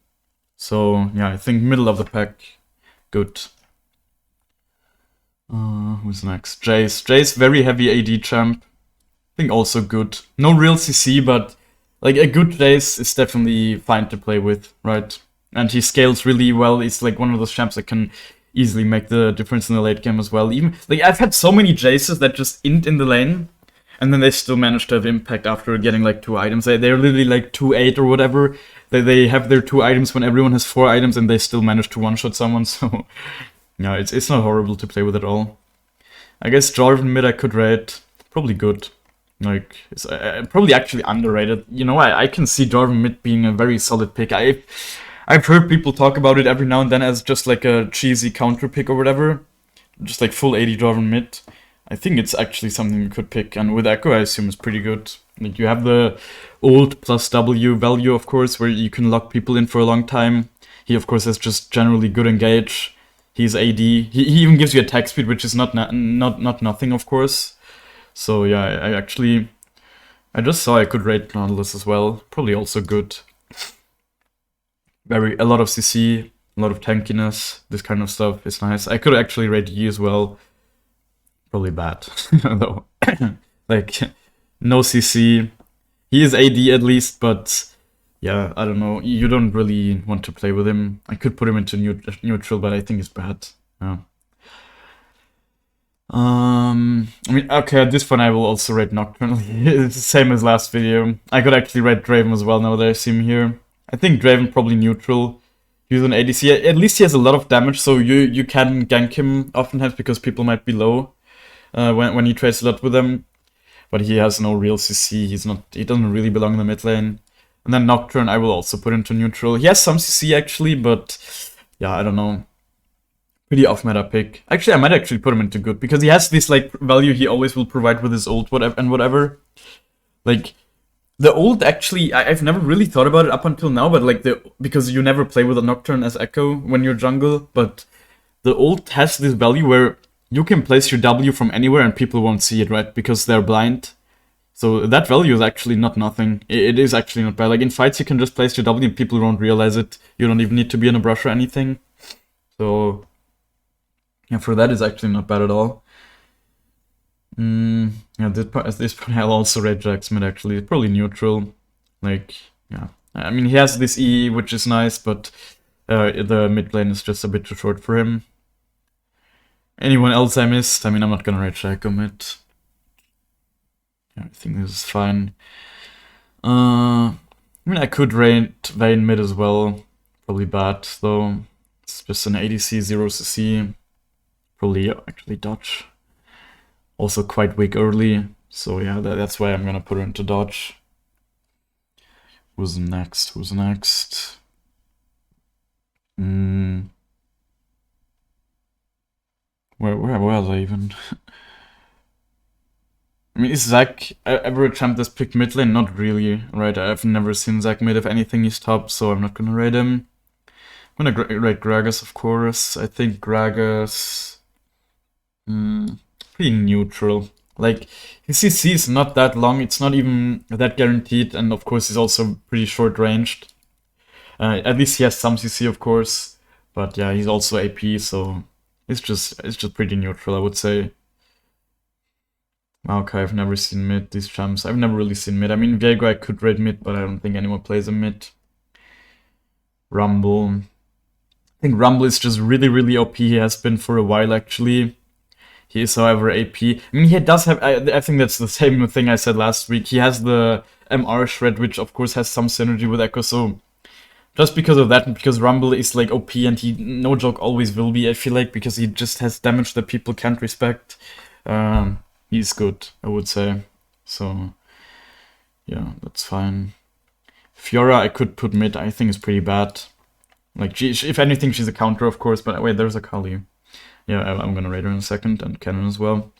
So, yeah, I think middle of the pack, good. Who's next? Jace. Jace, very heavy AD champ. I think also good. No real CC, but like a good Jace is definitely fine to play with, right? And he scales really well. He's like one of those champs that can easily make the difference in the late game as well. Even like I've had so many Jaces that just int in the lane, and then they still manage to have impact after getting like 2 items. They're literally like 2-8 or whatever. They have their 2 items when everyone has 4 items, and they still manage to one-shot someone, so... No, it's not horrible to play with at all. I guess Jarvan mid I could rate. Probably good. Like, it's probably actually underrated. You know, I can see Jarvan mid being a very solid pick. I've heard people talk about it every now and then as just like a cheesy counter pick or whatever. Just like full 80 Jarvan mid. I think it's actually something you could pick. And with Ekko, I assume it's pretty good. Like, you have the ult plus W value, of course, where you can lock people in for a long time. He, of course, has just generally good engage. He's AD. He even gives you attack speed, which is not nothing, of course. So yeah, I just saw I could rate Nautilus as well. Probably also good. A lot of CC, a lot of tankiness. This kind of stuff is nice. I could actually rate Yi as well. Probably bad, though. Like no CC. He is AD at least, but. Yeah, I don't know. You don't really want to play with him. I could put him into neutral, but I think it's bad. Yeah. I mean, okay, at this point I will also rate Nocturne. It's the same as last video. I could actually rate Draven as well now that I see him here. I think Draven probably neutral. He's an ADC. At least he has a lot of damage, so you can gank him oftentimes because people might be low when he trades a lot with them. But he has no real CC. He doesn't really belong in the mid lane. And then Nocturne I will also put into neutral. He has some CC actually, but yeah, I don't know. Pretty off-meta pick. Actually, I might actually put him into good, because he has this, like, value he always will provide with his ult whatever. Like, the ult, actually, I've never really thought about it up until now, but, like, because you never play with a Nocturne as Ekko when you're jungle, but the ult has this value where you can place your W from anywhere and people won't see it, right? Because they're blind. So that value is actually not nothing. It is actually not bad. Like, in fights, you can just place your W and people won't realize it. You don't even need to be in a brush or anything. So yeah, for that, it's actually not bad at all. Yeah, at this point, I'll also rate Jax mid, actually. Probably neutral. Like, yeah. I mean, he has this E, which is nice, but the mid lane is just a bit too short for him. Anyone else I missed? I mean, I'm not gonna rate Shaco mid. Yeah, I think this is fine. I mean, I could rate Vayne mid as well. Probably bad, though. It's just an ADC, 0 CC. Probably actually dodge. Also quite weak early, so yeah, that's why I'm gonna put her into dodge. Who's next? Who's next? Where was I even? I mean, is Zac ever a champ that's picked mid lane? Not really, right? I've never seen Zac mid. If anything, he's top, so I'm not gonna rate him. I'm gonna rate Gragas, of course. I think Gragas... pretty neutral. Like, his CC is not that long, it's not even that guaranteed, and of course he's also pretty short-ranged. At least he has some CC, of course, but yeah, he's also AP, so it's just pretty neutral, I would say. Okay, I've never seen mid, these champs. I've never really seen mid. I mean, Viego I could rate mid, but I don't think anyone plays a mid. Rumble. I think Rumble is just really, really OP. He has been for a while, actually. He is, however, AP. I mean, he does have... I think that's the same thing I said last week. He has the MR shred, which, of course, has some synergy with Ekko, so... Just because of that, and because Rumble is, like, OP, and he, no joke, always will be, I feel like, because he just has damage that people can't respect. He's good, I would say. So, yeah, that's fine. Fiora, I could put mid. I think is pretty bad. Like, if anything, she's a counter, of course, but wait, there's a Kali. Yeah, I'm gonna rate her in a second, and Cannon as well.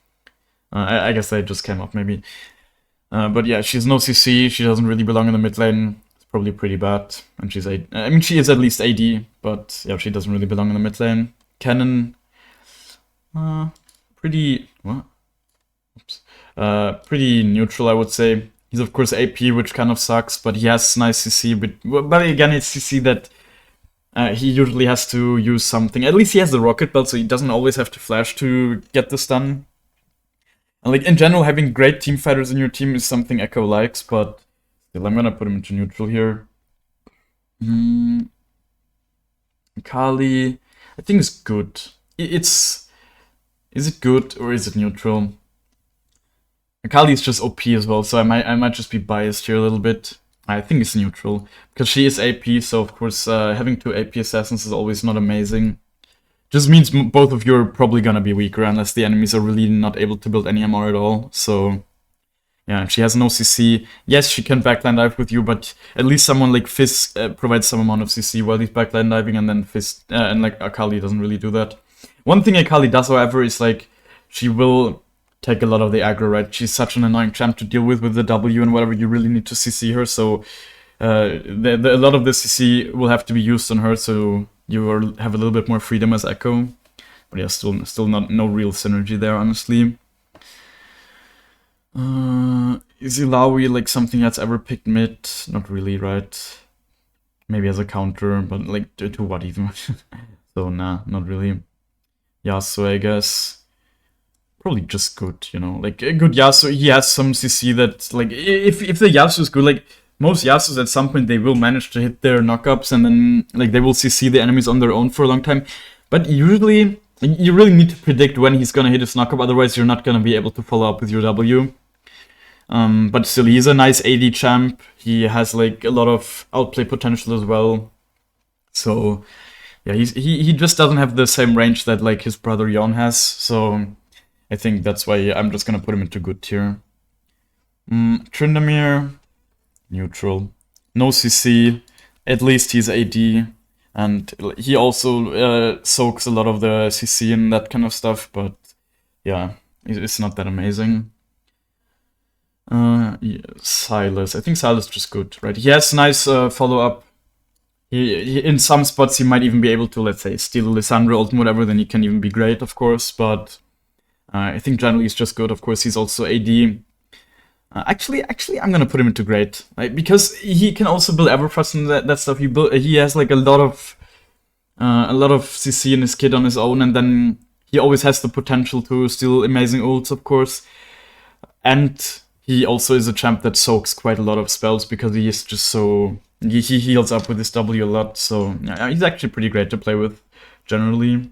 I guess they just came up, maybe. But yeah, she's no CC, she doesn't really belong in the mid lane. It's probably pretty bad. And she's I mean, she is at least AD, but yeah, she doesn't really belong in the mid lane. Cannon... pretty... what? Oops. Pretty neutral, I would say. He's of course AP, which kind of sucks, but he has nice CC, but again, it's CC that... he usually has to use something. At least he has the rocket belt, so he doesn't always have to flash to get this done. And like, in general, having great team fighters in your team is something Ekko likes, but still, I'm gonna put him into neutral here. Kali, I think it's good. Is it good or is it neutral? Kali is just OP as well, so I might just be biased here a little bit. I think it's neutral, because she is AP, so of course having 2 AP assassins is always not amazing. Just means both of you are probably gonna be weaker unless the enemies are really not able to build any MR at all, so... Yeah, she has no CC. Yes, she can backline dive with you, but at least someone like Fizz provides some amount of CC while he's backline diving, and then Fizz... and like Akali doesn't really do that. One thing Akali does, however, is like, she will... take a lot of the aggro, right? She's such an annoying champ to deal with the W and whatever. You really need to CC her, so a lot of the CC will have to be used on her, so you have a little bit more freedom as Ekko. But yeah, still no real synergy there, honestly. Is Ilawi like something that's ever picked mid? Not really, right? Maybe as a counter, but like to what even? So nah, not really. Yasuo, I guess. Probably just good, you know, like a good Yasuo. He has some CC that, like, if the Yasuo is good, like most Yasuos at some point they will manage to hit their knockups, and then like they will CC the enemies on their own for a long time. But usually You really need to predict when he's gonna hit his knockup, otherwise you're not gonna be able to follow up with your W. But still, he's a nice AD champ. He has like a lot of outplay potential as well. So yeah, he just doesn't have the same range that like his brother Yon has. So I think that's why I'm just gonna put him into good tier. Tryndamere, neutral. No CC. At least he's AD. And he also soaks a lot of the CC and that kind of stuff, but yeah, it's not that amazing. Yeah, Silas. I think Silas is just good, right? He has nice follow-up. He in some spots he might even be able to, let's say, steal Lissandra ult and whatever, then he can even be great, of course, but I think generally he's just good. Of course, he's also AD. Actually, I'm gonna put him into great, right? Because he can also build Everfrost and that stuff. He has like a lot of CC in his kit on his own, and then he always has the potential to steal amazing ults, of course. And he also is a champ that soaks quite a lot of spells because he is just so he heals up with his W a lot. So yeah, he's actually pretty great to play with, generally.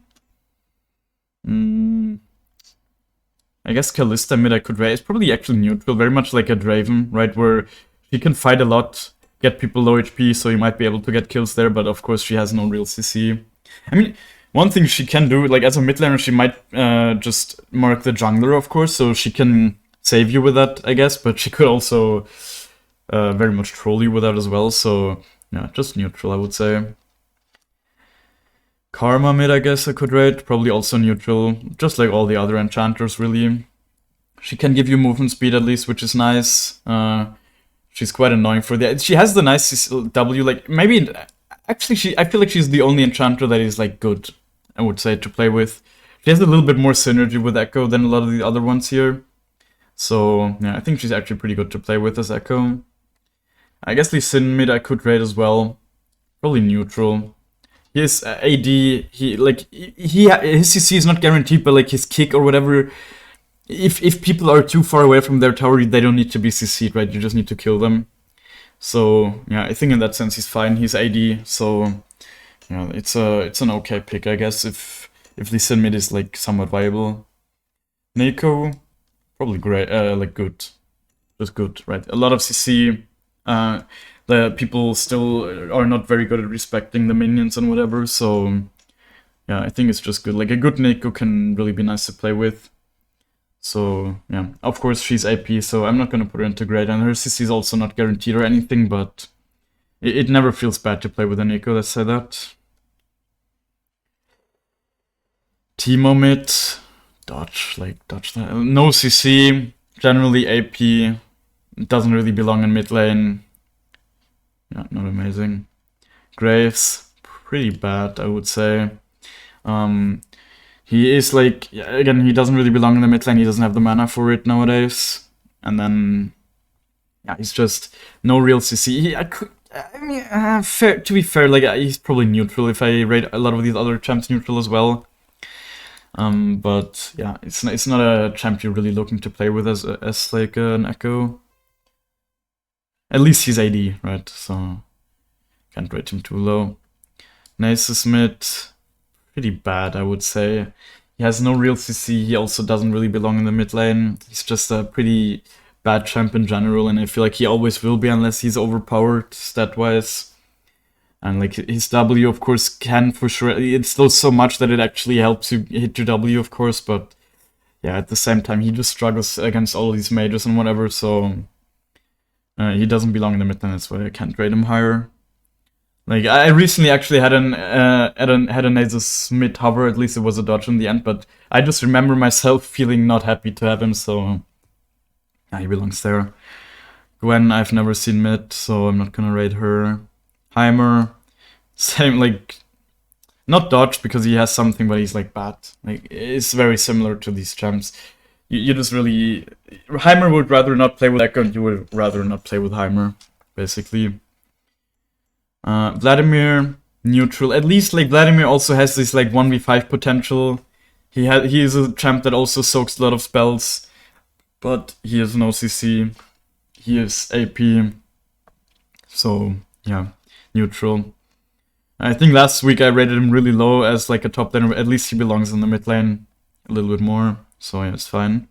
I guess Kalista mid I could raise. Probably actually neutral, very much like a Draven, right? Where she can fight a lot, get people low HP, so you might be able to get kills there, but of course she has no real CC. I mean, one thing she can do, like as a mid laner, she might just mark the jungler, of course, so she can save you with that, I guess, but she could also very much troll you with that as well, so yeah, just neutral, I would say. Karma mid, I guess I could rate, probably also neutral, just like all the other enchanters, really. She can give you movement speed at least, which is nice. She's quite annoying for that. She has the nice W, like, maybe, actually, I feel like she's the only enchanter that is, like, good, I would say, to play with. She has a little bit more synergy with Ekko than a lot of the other ones here. So, yeah, I think she's actually pretty good to play with as Ekko. I guess Lee Sin mid I could rate as well. Probably neutral. His AD, his CC is not guaranteed, but like his kick or whatever, if people are too far away from their tower, they don't need to be CC'd, right? You just need to kill them. So yeah, I think in that sense he's fine. He's AD, so yeah, it's an okay pick, I guess, if Lee Sin mid is like somewhat viable. Neeko, probably great, like good, just good, right? A lot of CC. The people still are not very good at respecting the minions and whatever, so yeah, I think it's just good. Like a good Neeko can really be nice to play with. So yeah, of course she's AP, so I'm not gonna put her into great, and her CC is also not guaranteed or anything, but it never feels bad to play with a Neeko, let's say that. Teemo mid, dodge that. No CC, generally AP, doesn't really belong in mid lane. Yeah, not amazing. Graves, pretty bad, I would say. He is like, again, he doesn't really belong in the mid lane, he doesn't have the mana for it nowadays. And then, yeah, he's just no real CC. To be fair, like, he's probably neutral if I rate a lot of these other champs neutral as well. But yeah, it's not a champ you're really looking to play with as like an Ekko. At least he's AD, right? So can't rate him too low. Nasus mid, pretty bad, I would say. He has no real CC. He also doesn't really belong in the mid lane. He's just a pretty bad champ in general, and I feel like he always will be unless he's overpowered stat-wise. And like his W, of course, can for sure. It slows so much that it actually helps you hit your W, of course. But yeah, at the same time, he just struggles against all these mages and whatever. So he doesn't belong in the mid lane. That's why I can't rate him higher. Like I recently actually had a Nasus mid hover. At least it was a dodge in the end. But I just remember myself feeling not happy to have him. So yeah, he belongs there. Gwen, I've never seen mid, so I'm not gonna rate her. Heimer, same, like, not dodge because he has something, but he's like bad. Like, it's very similar to these champs. You just really, Heimer would rather not play with Ekko, and you would rather not play with Heimer, basically. Vladimir, neutral. At least, like, Vladimir also has this, like, 1v5 potential. He is a champ that also soaks a lot of spells, but he has no CC. He is AP, so, yeah. Neutral. I think last week I rated him really low as like a top laner. At least he belongs in the mid lane a little bit more. So yeah, it's fine.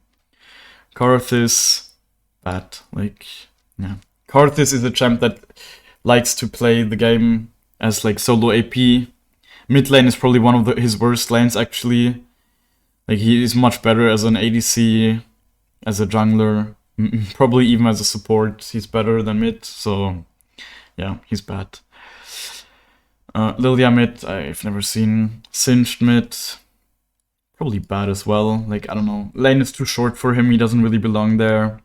Karthus, bad. Like, yeah. Karthus is a champ that likes to play the game as like solo AP. Mid lane is probably one of his worst lanes actually. Like he is much better as an ADC, as a jungler, probably even as a support. He's better than mid. So yeah, he's bad. Lilia mid, I've never seen. Singed mid, probably bad as well. Like, I don't know. Lane is too short for him. He doesn't really belong there.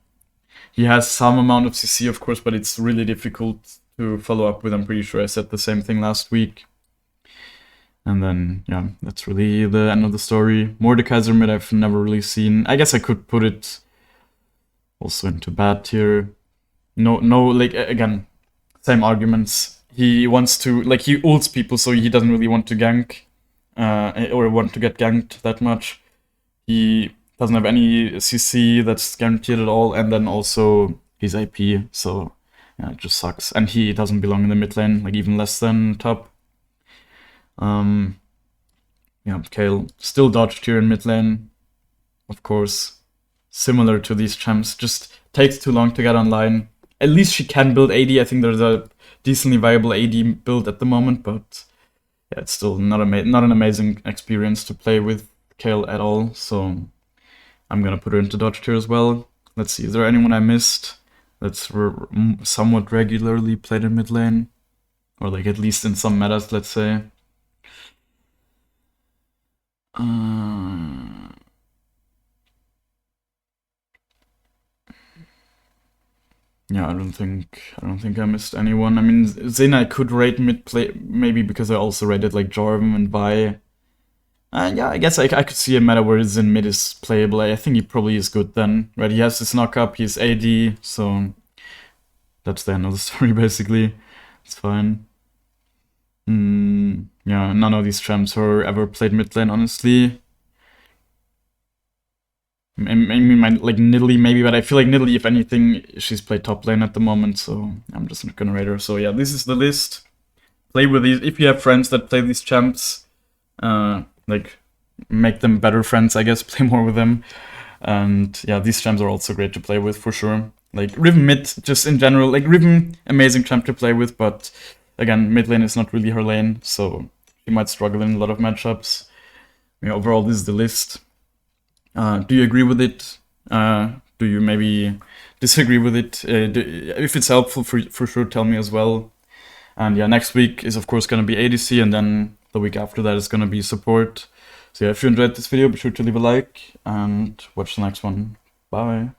He has some amount of CC, of course, but it's really difficult to follow up with. I'm pretty sure I said the same thing last week. And then, yeah, that's really the end of the story. Mordekaiser mid, I've never really seen. I guess I could put it also into bad tier. No, like, again, same arguments. He wants to, like, he ults people, so he doesn't really want to gank, or want to get ganked that much. He doesn't have any CC that's guaranteed at all, and then also he's AP, so yeah, it just sucks. And he doesn't belong in the mid lane, like even less than top. Yeah, Kale, still dodge tier in mid lane, of course. Similar to these champs, just takes too long to get online. At least she can build AD. I think there's a decently viable AD build at the moment, but yeah, it's still not an amazing experience to play with Kale at all. So I'm gonna put her into dodge tier as well. Let's see, is there anyone I missed that's somewhat regularly played in mid lane? Or like at least in some metas, let's say. Yeah, I don't think I missed anyone. I mean, Zin I could rate mid play maybe because I also rated like Jarvan and Vi. Yeah, I guess I could see a meta where Zin mid is playable. I think he probably is good then, right? He has his knock up, he's AD, so that's the end of the story basically. It's fine. Yeah, none of these champs were ever played mid lane, honestly. Maybe like Nidalee, maybe, but I feel like Nidalee, if anything, she's played top lane at the moment, so I'm just not gonna rate her. So yeah, this is the list. Play with these if you have friends that play these champs. Like make them better friends, I guess. Play more with them, and yeah, these champs are also great to play with for sure. Like Riven mid, just in general, like Riven, amazing champ to play with, but again, mid lane is not really her lane, so she might struggle in a lot of matchups. Yeah, overall, this is the list. Do you agree with it? Do you maybe disagree with it? If it's helpful, for sure, tell me as well. And yeah, next week is of course gonna be ADC, and then the week after that is gonna be support. So yeah, if you enjoyed this video, be sure to leave a like and watch the next one. Bye.